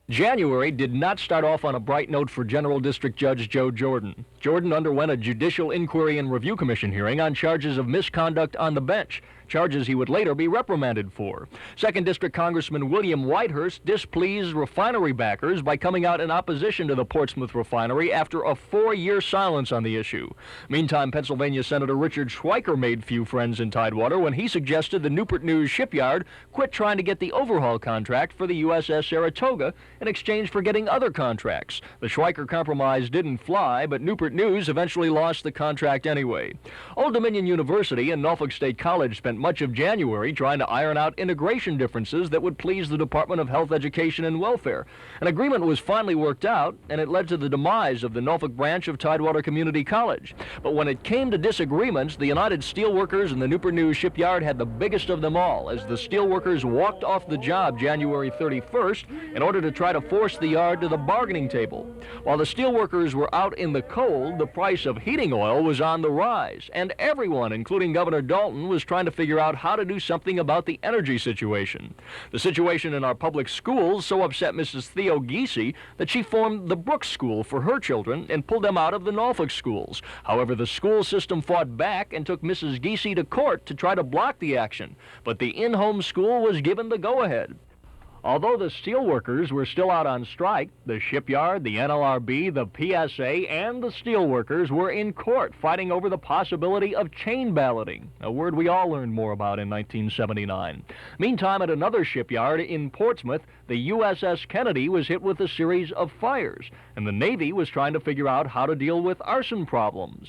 January did not start off on a bright note for General District Judge Joe Jordan. Jordan underwent a Judicial Inquiry and Review Commission hearing on charges of misconduct on the bench, charges he would later be reprimanded for. 2nd District Congressman William Whitehurst displeased refinery backers by coming out in opposition to the Portsmouth refinery after a 4-year silence on the issue. Meantime, Pennsylvania Senator Richard Schweiker made few friends in Tidewater when he suggested the Newport News shipyard quit trying to get the overhaul contract for the USS Saratoga in exchange for getting other contracts. The Schweiker compromise didn't fly, but Newport News eventually lost the contract anyway. Old Dominion University and Norfolk State College spent much of January trying to iron out integration differences that would please the Department of Health, Education, and Welfare. An agreement was finally worked out, and it led to the demise of the Norfolk branch of Tidewater Community College. But when it came to disagreements, the United Steelworkers and the Newport News shipyard had the biggest of them all, as the steelworkers walked off the job January 31st in order to try to force the yard to the bargaining table. While the steelworkers were out in the cold, the price of heating oil was on the rise, and everyone, including Governor Dalton, was trying to figure out how to do something about the energy situation. The situation in our public schools so upset Mrs. Theo Giese that she formed the Brooks School for her children and pulled them out of the Norfolk schools. However, the school system fought back and took Mrs. Giese to court to try to block the action, but the in-home school was given the go-ahead. Although the steelworkers were still out on strike, the shipyard, the NLRB, the PSA, and the steelworkers were in court fighting over the possibility of chain balloting, a word we all learned more about in 1979. Meantime, at another shipyard in Portsmouth, the USS Kennedy was hit with a series of fires, and the Navy was trying to figure out how to deal with arson problems.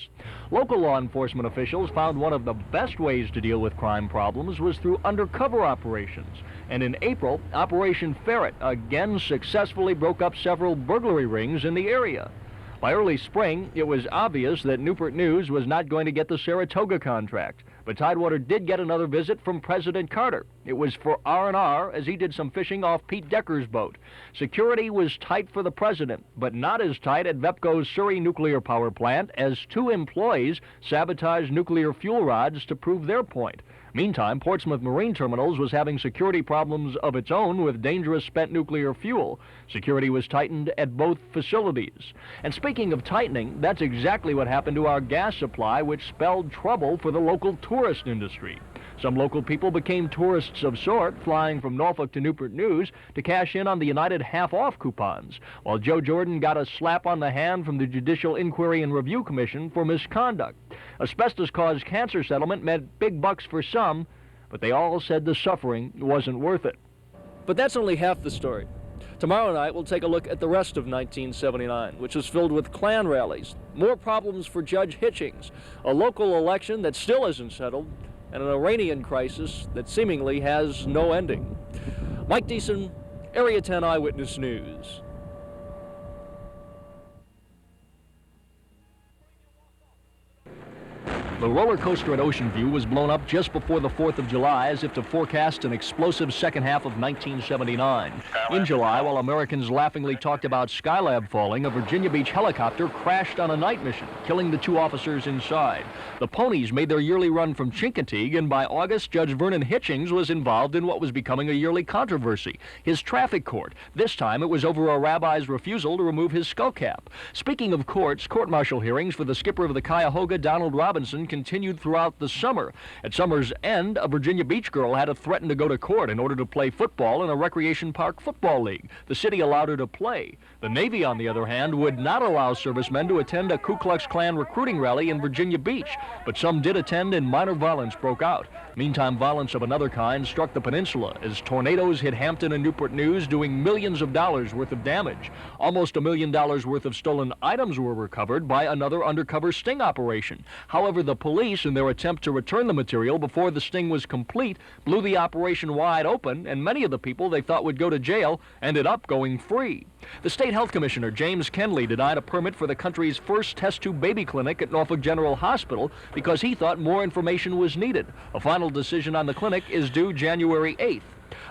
Local law enforcement officials found one of the best ways to deal with crime problems was through undercover operations, and in April, Operation Ferret again successfully broke up several burglary rings in the area. By early spring, it was obvious that Newport News was not going to get the Saratoga contract, but Tidewater did get another visit from President Carter. It was for R&R as he did some fishing off Pete Decker's boat. Security was tight for the president, but not as tight at VEPCO's Surrey nuclear power plant as 2 employees sabotaged nuclear fuel rods to prove their point. Meantime, Portsmouth Marine Terminals was having security problems of its own with dangerous spent nuclear fuel. Security was tightened at both facilities. And speaking of tightening, that's exactly what happened to our gas supply, which spelled trouble for the local tourist industry. Some local people became tourists of sort, flying from Norfolk to Newport News to cash in on the United half-off coupons, while Joe Jordan got a slap on the hand from the Judicial Inquiry and Review Commission for misconduct. Asbestos-caused cancer settlement meant big bucks for some, but they all said the suffering wasn't worth it. But that's only half the story. Tomorrow night, we'll take a look at the rest of 1979, which was filled with Klan rallies, more problems for Judge Hitchings, a local election that still isn't settled, and an Iranian crisis that seemingly has no ending. Mike Deason, Area 10 Eyewitness News. The roller coaster at Ocean View was blown up just before the 4th of July as if to forecast an explosive second half of 1979. In July, while Americans laughingly talked about Skylab falling, a Virginia Beach helicopter crashed on a night mission, killing the 2 officers inside. The Ponies made their yearly run from Chincoteague, and by August, Judge Vernon Hitchings was involved in what was becoming a yearly controversy, his traffic court. This time, it was over a rabbi's refusal to remove his skull cap. Speaking of courts, court-martial hearings for the skipper of the Cuyahoga, Donald Robinson, continued throughout the summer. At summer's end, a Virginia Beach girl had to threaten to go to court in order to play football in a recreation park football league. The city allowed her to play. The Navy, on the other hand, would not allow servicemen to attend a Ku Klux Klan recruiting rally in Virginia Beach, but some did attend and minor violence broke out. Meantime, violence of another kind struck the peninsula as tornadoes hit Hampton and Newport News, doing millions of dollars worth of damage. Almost $1 million worth of stolen items were recovered by another undercover sting operation. However, the police, in their attempt to return the material before the sting was complete, blew the operation wide open, and many of the people they thought would go to jail ended up going free. The State Health Commissioner, James Kenley, denied a permit for the country's first test-tube baby clinic at Norfolk General Hospital because he thought more information was needed. A final decision on the clinic is due January 8th.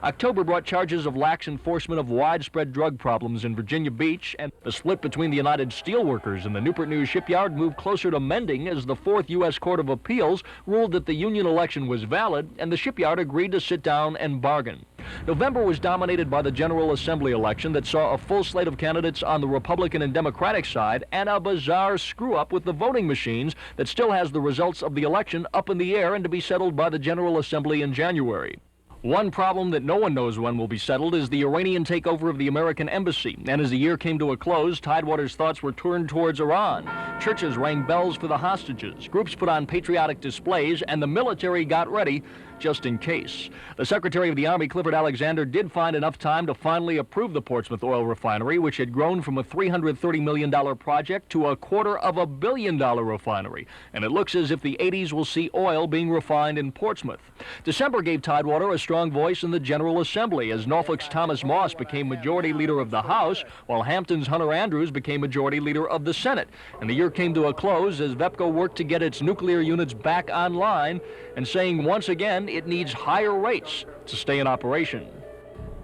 October brought charges of lax enforcement of widespread drug problems in Virginia Beach, and the split between the United Steelworkers and the Newport News shipyard moved closer to mending as the 4th U.S. Court of Appeals ruled that the union election was valid and the shipyard agreed to sit down and bargain. November was dominated by the General Assembly election that saw a full slate of candidates on the Republican and Democratic side and a bizarre screw-up with the voting machines that still has the results of the election up in the air and to be settled by the General Assembly in January. One problem that no one knows when will be settled is the Iranian takeover of the American embassy. And as the year came to a close, Tidewater's thoughts were turned towards Iran. Churches rang bells for the hostages, groups put on patriotic displays, and the military got ready just in case. The Secretary of the Army, Clifford Alexander, did find enough time to finally approve the Portsmouth oil refinery, which had grown from a $330 million project to a $250 million refinery. And it looks as if the 80s will see oil being refined in Portsmouth. December gave Tidewater a strong voice in the General Assembly as Norfolk's Thomas Moss became Majority Leader of the House, while Hampton's Hunter Andrews became Majority Leader of the Senate. And the year came to a close as VEPCO worked to get its nuclear units back online and saying once again it needs higher rates to stay in operation.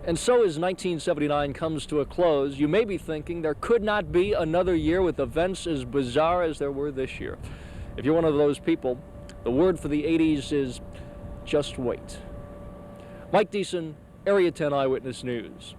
And so as 1979 comes to a close, you may be thinking there could not be another year with events as bizarre as there were this year. If you're one of those people, the word for the 80s is just wait. Mike Deason, Area 10 Eyewitness News.